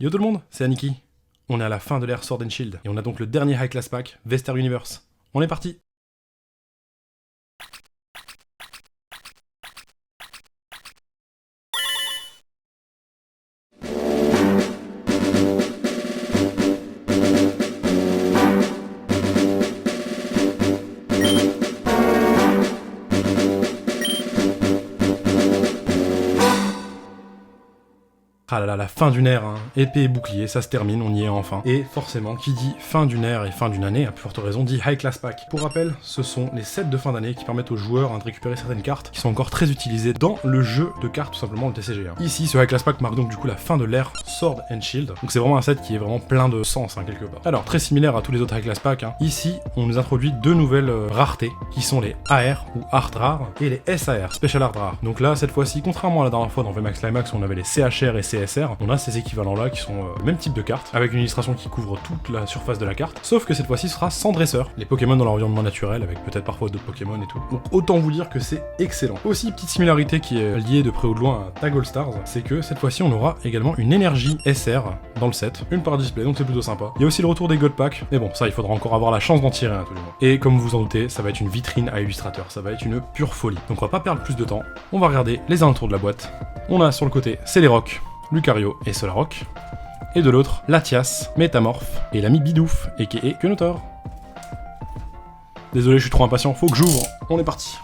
Yo tout le monde, c'est Aniki. On est à la fin de l'ère Sword and Shield, et on a donc le dernier High Class Pack, Vester Universe. On est parti. Ah là là, la fin d'une ère, hein. Épée et bouclier, ça se termine, on y est enfin. Et forcément, qui dit fin d'une ère et fin d'une année, à plus forte raison, dit High Class Pack. Pour rappel, ce sont les sets de fin d'année qui permettent aux joueurs de récupérer certaines cartes qui sont encore très utilisées dans le jeu de cartes, tout simplement le TCG. Ici, ce High Class Pack marque donc du coup la fin de l'ère Sword and Shield. Donc c'est vraiment un set qui est vraiment plein de sens, quelque part. Alors, très similaire à tous les autres High Class Pack, ici, on nous introduit deux nouvelles raretés, qui sont les AR, ou Art Rare, et les SAR, Special Art Rare. Donc là, cette fois-ci, contrairement à la dernière fois dans VMAX Climax, où on avait les CHR et CSR, on a ces équivalents-là qui sont le même type de carte, avec une illustration qui couvre toute la surface de la carte, sauf que cette fois-ci, ce sera sans dresseur, les Pokémon dans leur environnement naturel, avec peut-être parfois d'autres Pokémon et tout. Donc autant vous dire que c'est excellent. Aussi, petite similarité qui est liée de près ou de loin à Tag All Stars, c'est que cette fois-ci, on aura également une énergie SR dans le set, une par display, donc c'est plutôt sympa. Il y a aussi le retour des God Pack, mais bon, ça, il faudra encore avoir la chance d'en tirer un, tout du moins. Et comme vous en doutez, ça va être une vitrine à illustrateurs, ça va être une pure folie. Donc on va pas perdre plus de temps, on va regarder les alentours de la boîte. On a sur le côté Celeroc, Lucario et Solaroc. Et de l'autre, Latias, Métamorphe et l'ami Bidouf, a.k.a. Kenotor. Désolé, je suis trop impatient, faut que j'ouvre. On est parti.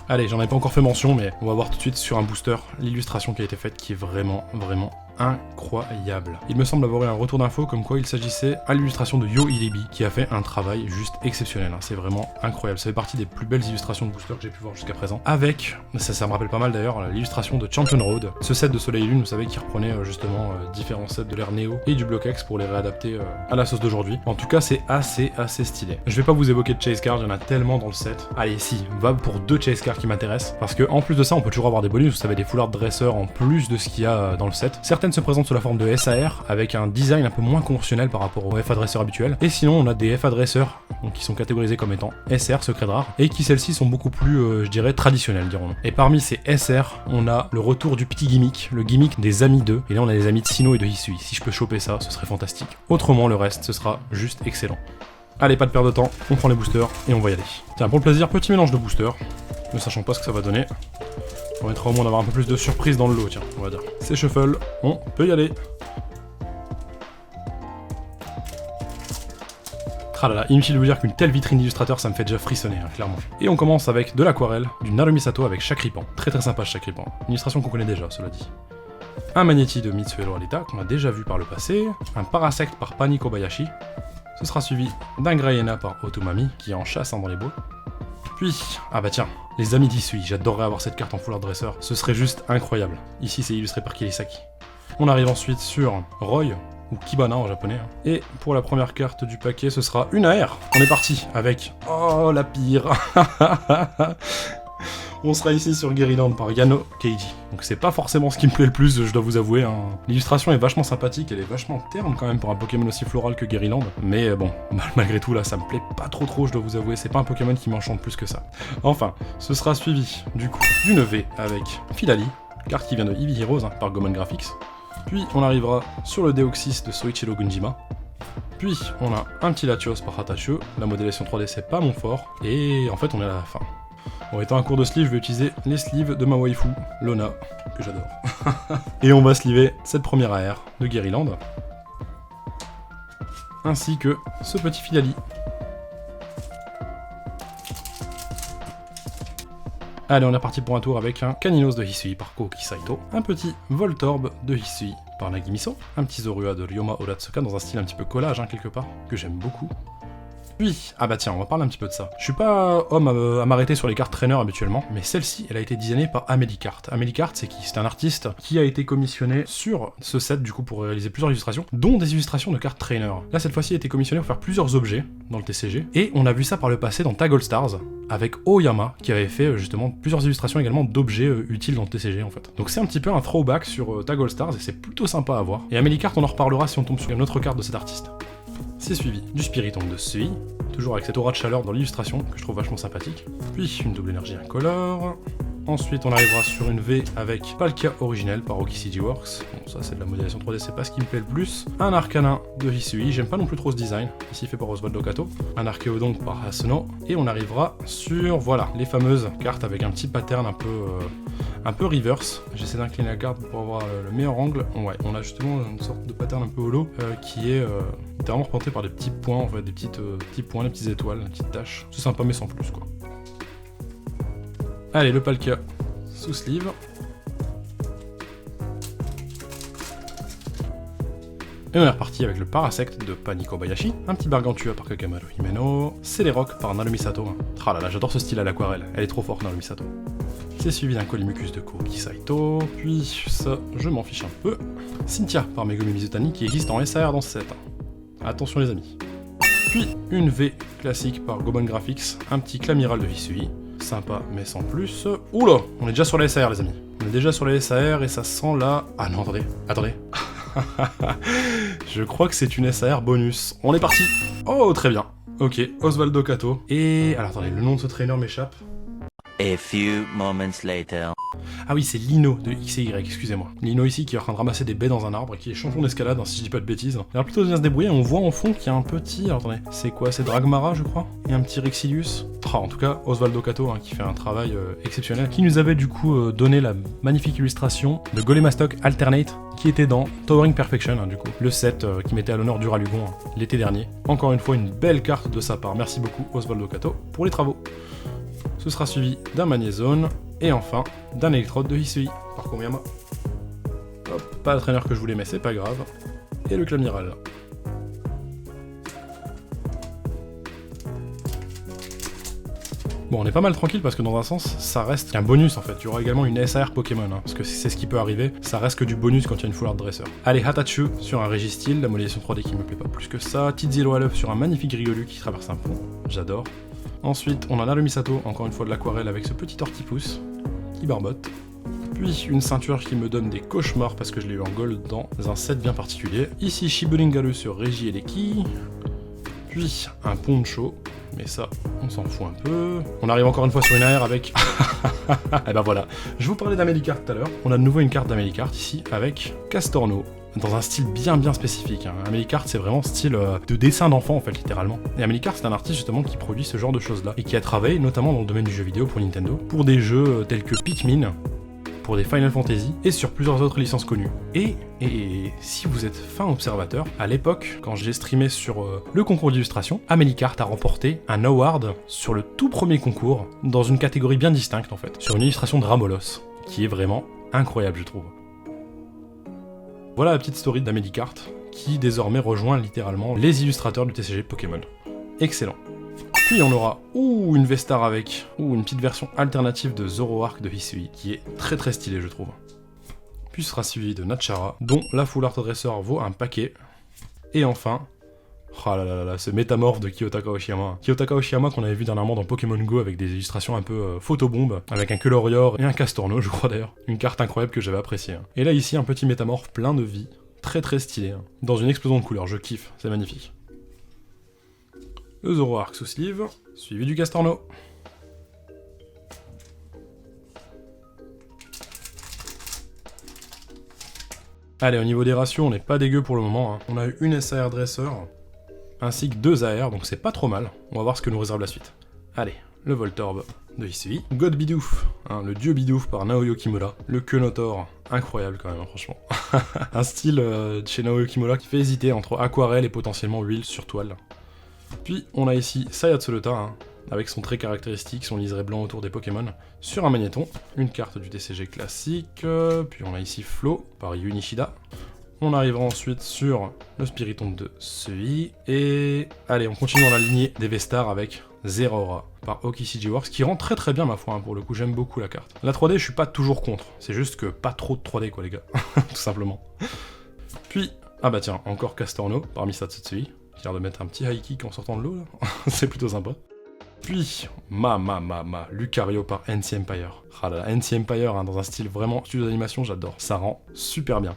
Allez, j'en ai pas encore fait mention, mais on va voir tout de suite sur un booster l'illustration qui a été faite qui est vraiment incroyable. Il me semble avoir eu un retour d'info comme quoi il s'agissait à l'illustration de Yo Ilibi qui a fait un travail juste exceptionnel, c'est vraiment incroyable. Ça fait partie des plus belles illustrations de booster que j'ai pu voir jusqu'à présent. Avec, ça me rappelle pas mal d'ailleurs, l'illustration de Champion Road, ce set de Soleil et Lune, vous savez, qui reprenait justement différents sets de l'ère Néo et du Block X pour les réadapter à la sauce d'aujourd'hui. En tout cas, c'est assez stylé. Je vais pas vous évoquer de Chase Card, il y en a tellement dans le set. Allez, si, va pour 2 Chase Cards qui m'intéressent, parce que en plus de ça, on peut toujours avoir des bonus, vous savez, des foulards de dresseurs en plus de ce qu'il y a dans le set. Certaines se présentent sous la forme de SAR, avec un design un peu moins conventionnel par rapport aux FA dresseurs habituels. Et sinon, on a des FA dresseurs, donc qui sont catégorisés comme étant SR, secret de rare, et qui celles-ci sont beaucoup plus, je dirais, traditionnelles, dirons-nous. Et parmi ces SR, on a le retour du petit gimmick, le gimmick des amis 2, et là on a les amis de Sinnoh et de Hisui. Si je peux choper ça, ce serait fantastique. Autrement, le reste, ce sera juste excellent. Allez, pas de perte de temps, on prend les boosters, et on va y aller. Tiens, pour le plaisir, petit mélange de boosters, ne sachant pas ce que ça va donner. Ça permettra au moins d'avoir un peu plus de surprise dans le lot, tiens, on va dire. C'est shuffle, on peut y aller. Ah là là, inutile de vous dire qu'une telle vitrine d'illustrateur, ça me fait déjà frissonner, clairement. Et on commence avec de l'aquarelle, du Narumi Sato avec Chakripan. Très sympa ce Chakripan. Une illustration qu'on connaît déjà, cela dit. Un Magnéti de Mitsuhiro Alita, qu'on a déjà vu par le passé. Un Parasect par Pani Kobayashi. Ce sera suivi d'un Grayena par Otomami, qui est en chasse dans les bois. Puis, ah bah tiens, les amis d'Hisui, j'adorerais avoir cette carte en foulard dresseur, ce serait juste incroyable. Ici c'est illustré par Kirisaki. On arrive ensuite sur Roy, ou Kibana en japonais. Et pour la première carte du paquet, ce sera une AR. On est parti avec... Oh, la pire. On sera ici sur Guerryland par Yano Keiji. Donc c'est pas forcément ce qui me plaît le plus, je dois vous avouer. L'illustration est vachement sympathique, elle est vachement terne quand même pour un Pokémon aussi floral que Guerryland. Mais bon, malgré tout là, ça me plaît pas trop, je dois vous avouer. C'est pas un Pokémon qui m'enchante plus que ça. Enfin, ce sera suivi du coup d'une V avec Filali, carte qui vient de Eevee Heroes par Goemon Graphics. Puis on arrivera sur le Deoxys de Soichiro Gunjima. Puis on a un petit Latios par Hatachio. La modélisation 3D c'est pas mon fort. Et en fait on est à la fin. Bon, étant un cours de sleeve, je vais utiliser les sleeves de ma waifu, Lona, que j'adore. Et on va sleever cette première AR de Guerryland. Ainsi que ce petit Filali. Allez, on est parti pour un tour avec un Caninos de Hisui par Koki Saito, un petit Voltorb de Hisui par Nagimiso, un petit Zorua de Ryoma Oratsuka dans un style un petit peu collage, quelque part, que j'aime beaucoup. Puis, ah bah tiens, on va parler un petit peu de ça. Je suis pas homme à m'arrêter sur les cartes trainer habituellement, mais celle-ci, elle a été designée par Amélie Cart. Amélie Cart, c'est qui? C'est un artiste qui a été commissionné sur ce set, du coup, pour réaliser plusieurs illustrations, dont des illustrations de cartes trainer. Là, cette fois-ci, il a été commissionné pour faire plusieurs objets dans le TCG, et on a vu ça par le passé dans Tag All Stars, avec Oyama, qui avait fait justement plusieurs illustrations également d'objets utiles dans le TCG, en fait. Donc c'est un petit peu un throwback sur Tag All Stars, et c'est plutôt sympa à voir. Et Amélie Cart, on en reparlera si on tombe sur une autre carte de cet artiste. C'est suivi du Spiritomb de Sui, toujours avec cette aura de chaleur dans l'illustration que je trouve vachement sympathique. Puis une double énergie incolore. Ensuite, on arrivera sur une V avec Palkia originelle par Okicg Works. Bon, ça c'est de la modélisation 3D, c'est pas ce qui me plaît le plus. Un Arcanin de Hisui, j'aime pas non plus trop ce design, ici fait par Osvaldo Kato. Un Archeodon par Hasuno. Et on arrivera sur, voilà, les fameuses cartes avec un petit pattern un peu reverse. J'essaie d'incliner la carte pour avoir le meilleur angle. Ouais, on a justement une sorte de pattern un peu holo qui est littéralement représenté par des petits points, en fait, des petits points, des petites étoiles, des petites taches. C'est sympa mais sans plus quoi. Allez, le Palkia sous sleeve. Et on est reparti avec le Parasect de Pani Kobayashi, un petit Gargantua par Kakamaru Himeno, Celerock par Naruto Sato. Ah là là, j'adore ce style à l'aquarelle, elle est trop forte Naruto Sato. C'est suivi d'un Colimucus de Kuroki Saito, puis ça, je m'en fiche un peu. Cynthia par Megumi Mizutani qui existe en SAR dans ce set. Attention les amis. Puis une V classique par Gobon Graphics, un petit Clamiral de Hisui. Sympa, mais sans plus. Oula, on est déjà sur les SAR, les amis. On est déjà sur les SAR et ça sent là... Ah non, attendez. Je crois que c'est une SAR bonus. On est parti. Oh, très bien. Ok, Osvaldo Kato. Et... Alors, attendez, le nom de ce trainer m'échappe. A few moments later. Ah oui, c'est Lino de XY, excusez-moi. Lino ici qui est en train de ramasser des baies dans un arbre et qui est champion d'escalade, hein, si je dis pas de bêtises. Il a plutôt bien se débrouiller, on voit en fond qu'il y a un petit... Alors, attendez, c'est quoi? C'est Dragmara, je crois? Et un petit Rexilius. En tout cas, Osvaldo Kato, hein, qui fait un travail exceptionnel, qui nous avait du coup donné la magnifique illustration de Golemastock Alternate, qui était dans Towering Perfection, hein, du coup. Le set qui mettait à l'honneur Duralugon l'été dernier. Encore une fois, une belle carte de sa part. Merci beaucoup, Osvaldo Kato, pour les travaux. Ce sera suivi d'un Magnézone, et enfin d'un électrode de Hisui par Komayama. Hop, pas le traîneur que je voulais, mais c'est pas grave. Et le Clamiral. Bon, on est pas mal tranquille parce que dans un sens, ça reste un bonus en fait. Il y aura également une SAR Pokémon, hein, parce que c'est ce qui peut arriver. Ça reste que du bonus quand il y a une Full Art Dresser. Allez, Hatachu sur un Registyle, la modélisation 3D qui me plaît pas plus que ça. Tizilo à l'œuf sur un magnifique Rigolu qui traverse un pont. J'adore. Ensuite, on a Naruto Sato, encore une fois de l'aquarelle avec ce petit Tortipousse qui barbote. Puis une ceinture qui me donne des cauchemars parce que je l'ai eu en gold dans un set bien particulier. Ici, Shiburingaru sur Régie et les Ki. Puis un poncho, mais ça, on s'en fout un peu. On arrive encore une fois sur une AR avec... Et ben voilà, je vous parlais d'Amélicart tout à l'heure. On a de nouveau une carte d'Amélicart ici avec Castorno. Dans un style bien spécifique. Hein. Amélicart, c'est vraiment style de dessin d'enfant en fait, littéralement. Et Amélicart, c'est un artiste justement qui produit ce genre de choses-là et qui a travaillé notamment dans le domaine du jeu vidéo pour Nintendo, pour des jeux tels que Pikmin, pour des Final Fantasy et sur plusieurs autres licences connues. Et si vous êtes fin observateur, à l'époque, quand j'ai streamé sur le concours d'illustration, Amélicart a remporté un award sur le tout premier concours, dans une catégorie bien distincte en fait, sur une illustration de Ramolos, qui est vraiment incroyable je trouve. Voilà la petite story d'Amélicart, qui désormais rejoint littéralement les illustrateurs du TCG Pokémon. Excellent. Puis on aura une V-Star avec, une petite version alternative de Zoroark de Hisui, qui est très stylée je trouve. Puis ce sera suivi de Nachara, dont la Full Art Dresser vaut un paquet. Et enfin, oh là là là, ce métamorphe de Kiyotaka Oshiyama. Kiyotaka Oshiyama qu'on avait vu dernièrement dans Pokémon Go avec des illustrations un peu photobombe, avec un Colorior et un Castorno je crois d'ailleurs. Une carte incroyable que j'avais appréciée. Hein. Et là ici un petit métamorphe plein de vie, très stylé, hein. Dans une explosion de couleurs, je kiffe, c'est magnifique. Le Zoroark sous sleeve, suivi du Castorno. Allez, au niveau des ratios, on n'est pas dégueu pour le moment. Hein. On a eu une SAR Dresser, ainsi que 2 AR, donc c'est pas trop mal. On va voir ce que nous réserve la suite. Allez, le Voltorb de Hisui. God Bidoof, hein, le dieu Bidoof par Naoyo Kimura. Le Quenotor, incroyable quand même, hein, franchement. Un style de chez Naoyo Kimura qui fait hésiter entre aquarelle et potentiellement huile sur toile. Puis on a ici Sayatsulota, hein, avec son trait caractéristique, son liseré blanc autour des Pokémon, sur un magnéton, une carte du TCG classique, puis on a ici Flo par Yu Nishida. On arrivera ensuite sur le Spiritomb de Sui, et allez, on continue dans la lignée des V-Stars avec Zeraora par Okicg Works, qui rend très bien ma foi, hein, pour le coup, j'aime beaucoup la carte. La 3D, je suis pas toujours contre, c'est juste que pas trop de 3D quoi les gars, tout simplement. Puis, ah bah tiens, encore Castorno par Misatsutsui, qui a l'air de mettre un petit high kick en sortant de l'eau, là. C'est plutôt sympa. Puis, Lucario par NC Empire. Ah là là, NC Empire, hein, dans un style vraiment studio d'animation, j'adore. Ça rend super bien.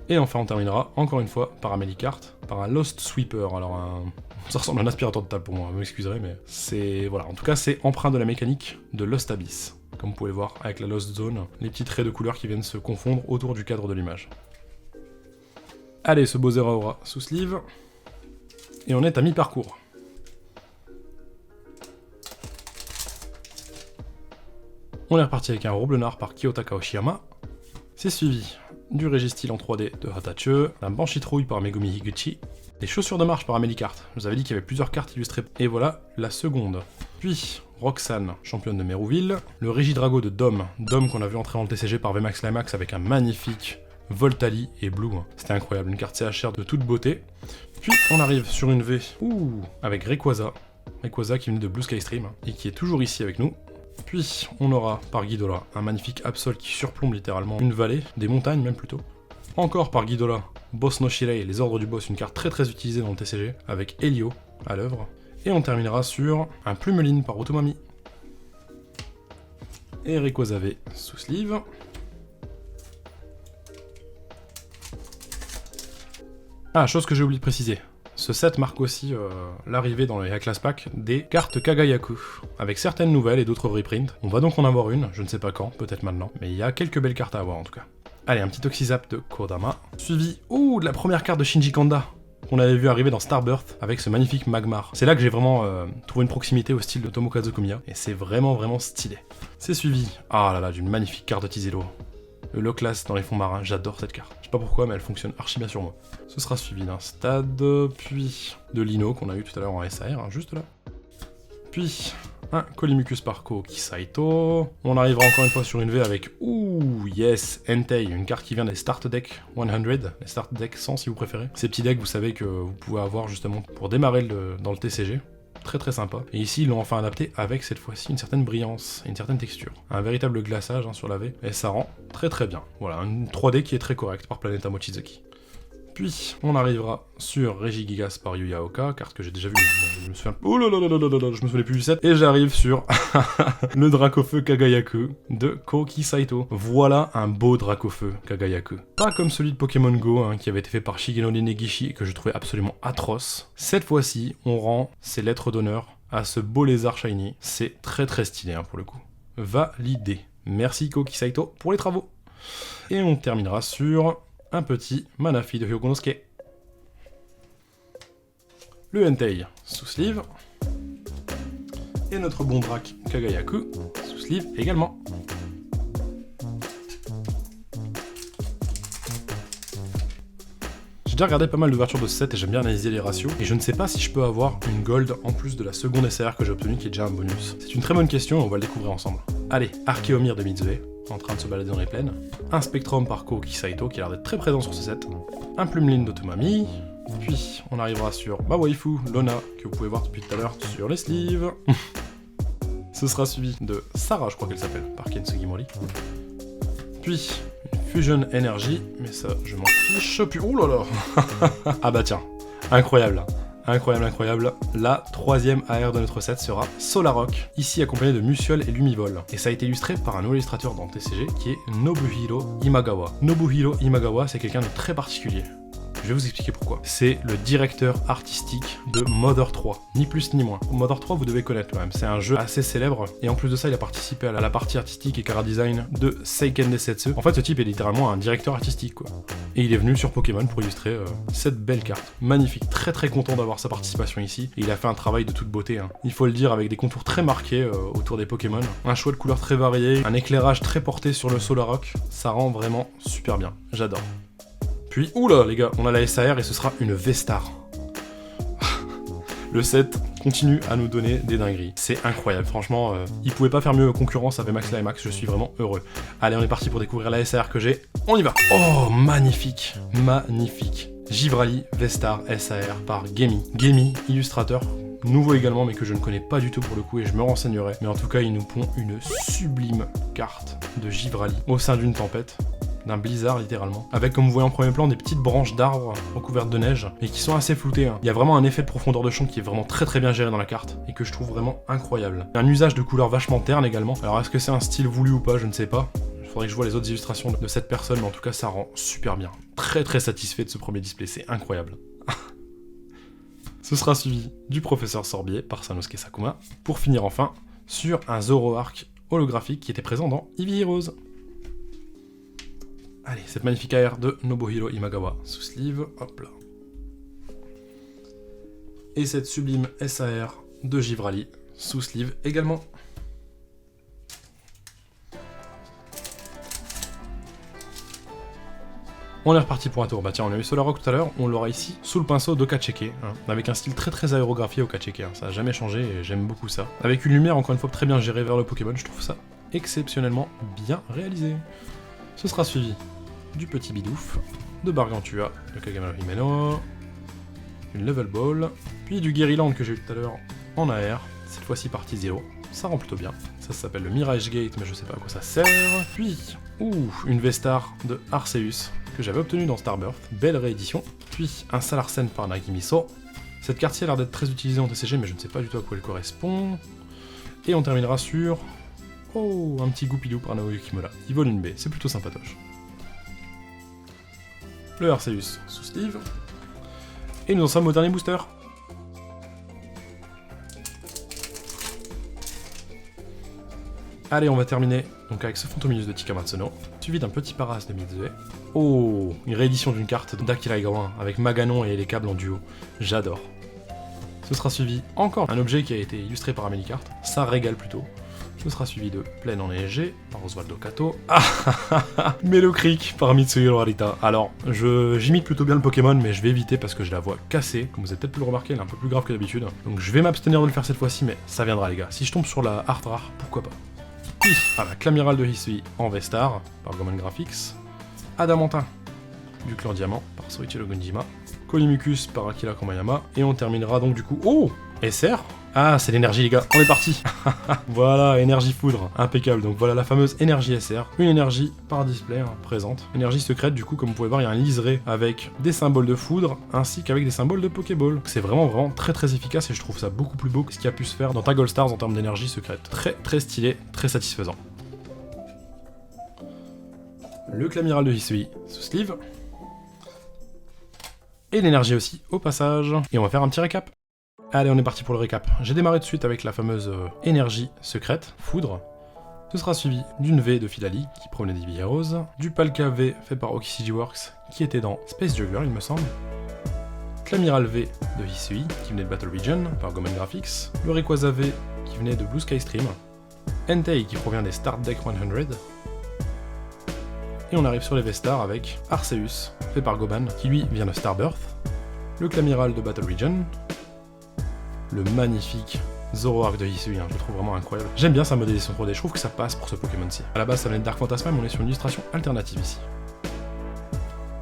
Et enfin on terminera encore une fois par Amélie-Cart, par un Lost Sweeper. Alors ça ressemble à un aspirateur de table pour moi, vous m'excuserez, mais c'est... Voilà, en tout cas c'est empreint de la mécanique de Lost Abyss. Comme vous pouvez voir avec la Lost Zone, les petits traits de couleur qui viennent se confondre autour du cadre de l'image. Allez, ce beau Zeraora sous sleeve. Et on est à mi-parcours. On est reparti avec un Roblenard par Kiyotaka Oshiyama. C'est suivi du Régistyle en 3D de Hatache, un Banshee-Trouille par Megumi Higuchi, des chaussures de marche par Amélie-Cart. Je vous avais dit qu'il y avait plusieurs cartes illustrées. Et voilà la seconde. Puis Roxane, championne de Mérouville, le Régidrago de Dom qu'on a vu entrer dans le TCG par VMAX Climax avec un magnifique Voltali et Blue. C'était incroyable, une carte CHR de toute beauté. Puis on arrive sur une V avec Rayquaza qui venait de Blue Sky Stream et qui est toujours ici avec nous. Puis on aura par Ghidorah un magnifique Absol qui surplombe littéralement une vallée, des montagnes même plutôt. Encore par Ghidorah, Boss no Shirei, les ordres du boss, une carte très utilisée dans le TCG, avec Helio à l'œuvre. Et on terminera sur un Plumeline par Otomami. Et Rayquaza V sous sleeve. Ah, chose que j'ai oublié de préciser. Ce set marque aussi l'arrivée dans les Class Pack des cartes Kagayaku, avec certaines nouvelles et d'autres reprints. On va donc en avoir une, je ne sais pas quand, peut-être maintenant, mais il y a quelques belles cartes à avoir en tout cas. Allez, un petit Toxizap de Kodama, suivi de la première carte de Shinji Kanda, qu'on avait vu arriver dans Starbirth, avec ce magnifique Magmar. C'est là que j'ai vraiment trouvé une proximité au style de Tomokazu Komiya, et c'est vraiment stylé. C'est suivi, d'une magnifique carte de Tizelo. Le Low-Class dans les fonds marins, j'adore cette carte. Je sais pas pourquoi, mais elle fonctionne archi bien sur moi. Ce sera suivi d'un Stade, puis de Lino qu'on a eu tout à l'heure en SAR, juste là. Puis un Colimucus par Koki Saito. On arrivera encore une fois sur une V avec yes, Entei, une carte qui vient des Start Deck 100, les Start Deck 100 si vous préférez. Ces petits decks, vous savez que vous pouvez avoir justement pour démarrer dans le TCG. Très sympa. Et ici, ils l'ont enfin adapté avec cette fois-ci une certaine brillance et une certaine texture. Un véritable glaçage sur la V, et ça rend très bien. Voilà, une 3D qui est très correcte par Planeta Mochizuki. Puis, on arrivera sur Regigigas par Yuya Oka, carte que j'ai déjà vue, je me souviens... je me souviens plus du set. Et j'arrive sur le Dracofeu Kagayaku de Koki Saito. Voilà un beau Dracofeu Kagayaku. Pas comme celui de Pokémon Go, qui avait été fait par Shigenori Negishi et que je trouvais absolument atroce. Cette fois-ci, on rend ses lettres d'honneur à ce beau lézard shiny. C'est très stylé pour le coup. Validé. Merci Koki Saito pour les travaux. Et on terminera sur un petit Manafi de Hyokonosuke. Le Entei sous sleeve. Et notre bon Drac Kagayaku sous sleeve également. J'ai déjà regardé pas mal d'ouvertures de ce set et j'aime bien analyser les ratios. Et je ne sais pas si je peux avoir une gold en plus de la seconde SR que j'ai obtenue qui est déjà un bonus. C'est une très bonne question et on va le découvrir ensemble. Allez, Archeomir de Mitsue, en train de se balader dans les plaines. Un Spectrum par Koki Saito qui a l'air d'être très présent sur ce set. Un Plumeline d'Otomami. Puis on arrivera sur ma waifu, Lona, que vous pouvez voir depuis tout à l'heure sur les sleeves. Ce sera suivi de Sarah, je crois qu'elle s'appelle, par Ken Sugimori. Puis une Fusion Energy, mais ça je m'en fiche. Puis oh là là. Ah bah tiens, incroyable. Incroyable. La troisième AR de notre set sera Solarock, ici accompagné de Musiole et Lumivol. Et ça a été illustré par un nouvel illustrateur dans le TCG qui est Nobuhiro Imagawa. Nobuhiro Imagawa, c'est quelqu'un de très particulier. Je vais vous expliquer pourquoi. C'est le directeur artistique de Mother 3, ni plus ni moins. Mother 3, vous devez connaître quand même, c'est un jeu assez célèbre, et en plus de ça, il a participé à la partie artistique et chara design de Seiken Densetsu. En fait, ce type est littéralement un directeur artistique, quoi. Et il est venu sur Pokémon pour illustrer cette belle carte. Magnifique, très content d'avoir sa participation ici, et il a fait un travail de toute beauté, Il faut le dire, avec des contours très marqués autour des Pokémon, un choix de couleurs très varié, un éclairage très porté sur le Solarock, ça rend vraiment super bien, j'adore. Puis, oula les gars, on a la SAR et ce sera une V-Star. Le set continue à nous donner des dingueries. C'est incroyable, franchement, il pouvait pas faire mieux concurrence à VMAX Climax, je suis vraiment heureux. Allez, on est parti pour découvrir la SAR que j'ai, on y va. Oh, magnifique. Givrali V-Star SAR par Gemi. Gemi, illustrateur, nouveau également, mais que je ne connais pas du tout pour le coup et je me renseignerai. Mais en tout cas, il nous pond une sublime carte de Givrali au sein d'une tempête. D'un blizzard littéralement, avec comme vous voyez en premier plan des petites branches d'arbres recouvertes de neige et qui sont assez floutées. Il y a vraiment un effet de profondeur de champ qui est vraiment très bien géré dans la carte et que je trouve vraiment incroyable. Un usage de couleurs vachement terne également. Alors est-ce que c'est un style voulu ou pas, je ne sais pas. faudrait que je vois les autres illustrations de cette personne, mais en tout cas ça rend super bien. Très très satisfait de ce premier display, c'est incroyable. Ce sera suivi du professeur Sorbier par Sanosuke Sakuma, pour finir enfin sur un Zoroark holographique qui était présent dans Eevee Heroes. Allez, cette magnifique AR de Nobuhiro Imagawa, sous sleeve, hop là. Et cette sublime SAR de Givrali, sous sleeve également. On est reparti pour un tour. Bah tiens, on a eu Solarok tout à l'heure, on l'aura ici sous le pinceau d'Okacheke, hein, avec un style très très aérographié Okacheke, hein, ça n'a jamais changé et j'aime beaucoup ça. Avec une lumière encore une fois très bien gérée vers le Pokémon, je trouve ça exceptionnellement bien réalisé. Ce sera suivi du petit bidouf, de Bargantua, de Kagamaru Himeno, une Level Ball, puis du Guériland que j'ai eu tout à l'heure en AR, cette fois-ci partie 0, ça rend plutôt bien. Ça s'appelle le Mirage Gate, mais je sais pas à quoi ça sert. Puis, une V-Star de Arceus, que j'avais obtenu dans Starbirth, belle réédition. Puis, un Salarsen par Nagimiso. Cette carte-ci a l'air d'être très utilisée en TCG, mais je ne sais pas du tout à quoi elle correspond. Et on terminera sur... Oh, un petit Goupilou par Naoyuki Mola. Il vole une baie, c'est plutôt sympatoche. Le Arceus sous sleeve. Et nous en sommes au dernier booster. Allez, on va terminer donc avec ce Fantominus de Tikamatsuno, suivi d'un petit Paras de Mizue. Oh, une réédition d'une carte d'Akira Igawa avec Maganon et les câbles en duo. J'adore. Ce sera suivi encore un objet qui a été illustré par Amelicart, ça régale plutôt. Ce sera suivi de Plaine enneigée par Osvaldo Kato. Melo Creek par Mitsuhiro Arita. Alors, j'imite plutôt bien le Pokémon, mais je vais éviter parce que je la vois cassée. Comme vous avez peut-être pu le remarquer, elle est un peu plus grave que d'habitude. Donc je vais m'abstenir de le faire cette fois-ci, mais ça viendra les gars. Si je tombe sur la art rare, pourquoi pas. Puis, la Clamiral de Hisui en V-Star par Goman Graphics. Adamantin du clan Diamant par Soichiro Gunjima. Kolimucus par Akira Komayama. Et on terminera donc du coup... Oh, SR. Ah, c'est l'énergie les gars, on est parti. Voilà, énergie foudre, impeccable. Donc voilà la fameuse énergie SR, une énergie par display présente. Énergie secrète, du coup, comme vous pouvez voir, il y a un liseré avec des symboles de foudre, ainsi qu'avec des symboles de Pokéball. C'est vraiment très très efficace et je trouve ça beaucoup plus beau que ce qu'il a pu se faire dans Tag All Stars en termes d'énergie secrète. Très très stylé, très satisfaisant. Le Clamiral de Hisui sous sleeve. Et l'énergie aussi, au passage. Et on va faire un petit récap. Allez, on est parti pour le récap. J'ai démarré tout de suite avec la fameuse énergie secrète, foudre. Ce sera suivi d'une V de Philali, qui provenait d'Eevee Heroes, du Palkia V fait par Okishiji Works, qui était dans Space Juggler, il me semble. Clamiral V de Hisui, qui venait de Battle Region, par Goman Graphics. Le Rayquaza V, qui venait de Blue Sky Stream. Entei, qui provient des Start Deck 100. Et on arrive sur les V-Stars avec Arceus, fait par Goban, qui lui vient de Starbirth. Le Clamiral de Battle Region. Le magnifique Zoroark de Hisui, je le trouve vraiment incroyable. J'aime bien sa modélisation 3D, je trouve que ça passe pour ce Pokémon-ci. A la base ça venait de Dark Phantasma, mais on est sur une illustration alternative ici.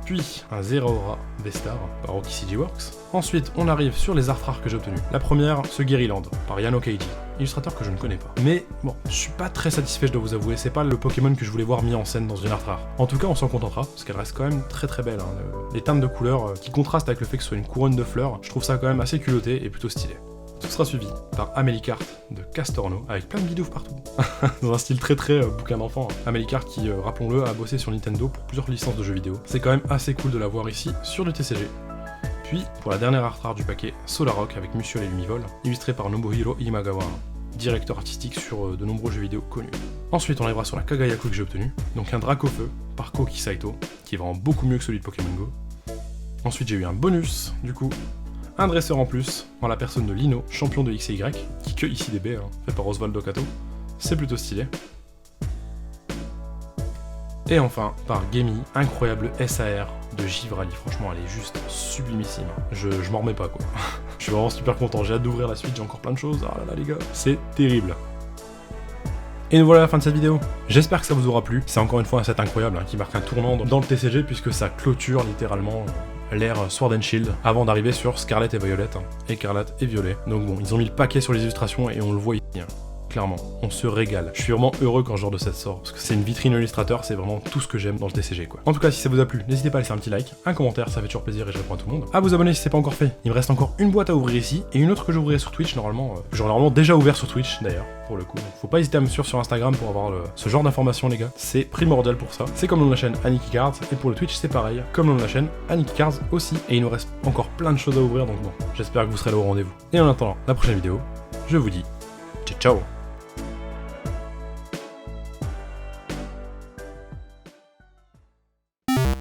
Puis un Zeraora V-Star par Okishiji Works. Ensuite on arrive sur les art rares que j'ai obtenus. La première, ce Guériland par Yano Keiji, illustrateur que je ne connais pas. Mais bon, je suis pas très satisfait, je dois vous avouer, c'est pas le Pokémon que je voulais voir mis en scène dans une art rare. En tout cas on s'en contentera, parce qu'elle reste quand même très très belle. Les teintes de couleurs qui contrastent avec le fait que ce soit une couronne de fleurs, je trouve ça quand même assez culotté et plutôt stylé. Tout sera suivi par Amelicart de Castorno, avec plein de bidoufs partout. Dans un style très bouquin d'enfant. Amelicart qui, rappelons-le, a bossé sur Nintendo pour plusieurs licences de jeux vidéo. C'est quand même assez cool de la voir ici, sur le TCG. Puis, pour la dernière art rare du paquet, Solarok avec Musiole et Lumivol, illustré par Nobuhiro Imagawa, directeur artistique sur de nombreux jeux vidéo connus. Ensuite, on arrivera sur la Kagayaku que j'ai obtenue, donc un Dracofeu par Koki Saito, qui est vraiment beaucoup mieux que celui de Pokémon Go. Ensuite, j'ai eu un bonus, du coup, un dresseur en plus, en la personne de Lino, champion de XY, qui cueille ici des baies, fait par Osvaldo Kato. C'est plutôt stylé. Et enfin, par Gemi, incroyable SAR de Givrali. Franchement, elle est juste sublimissime. Je m'en remets pas, quoi. Je suis vraiment super content, j'ai hâte d'ouvrir la suite, j'ai encore plein de choses. Ah là là, les gars, c'est terrible. Et nous voilà à la fin de cette vidéo. J'espère que ça vous aura plu. C'est encore une fois un set incroyable qui marque un tournant dans le TCG, puisque ça clôture littéralement l'ère Sword and Shield, avant d'arriver sur Scarlet et Violet, Écarlate et Violet. Donc bon, ils ont mis le paquet sur les illustrations et on le voit ici. clairement, on se régale. Je suis vraiment heureux quand ce genre de set sort, parce que c'est une vitrine Illustrator, c'est vraiment tout ce que j'aime dans le TCG quoi. En tout cas, si ça vous a plu, n'hésitez pas à laisser un petit like, un commentaire, ça fait toujours plaisir et je réponds à tout le monde. À vous abonner si c'est pas encore fait. Il me reste encore une boîte à ouvrir ici, et une autre que j'ouvrirai sur Twitch normalement. J'aurais normalement déjà ouvert sur Twitch d'ailleurs, pour le coup. Faut pas hésiter à me suivre sur Instagram pour avoir ce genre d'informations les gars, c'est primordial pour ça. C'est comme le nom de la chaîne Aniki Cards, et pour le Twitch c'est pareil, comme le nom de la chaîne Aniki Cards aussi, et il nous reste encore plein de choses à ouvrir donc bon, j'espère que vous serez là au rendez-vous. Et en attendant la prochaine vidéo, je vous dis ciao ciao.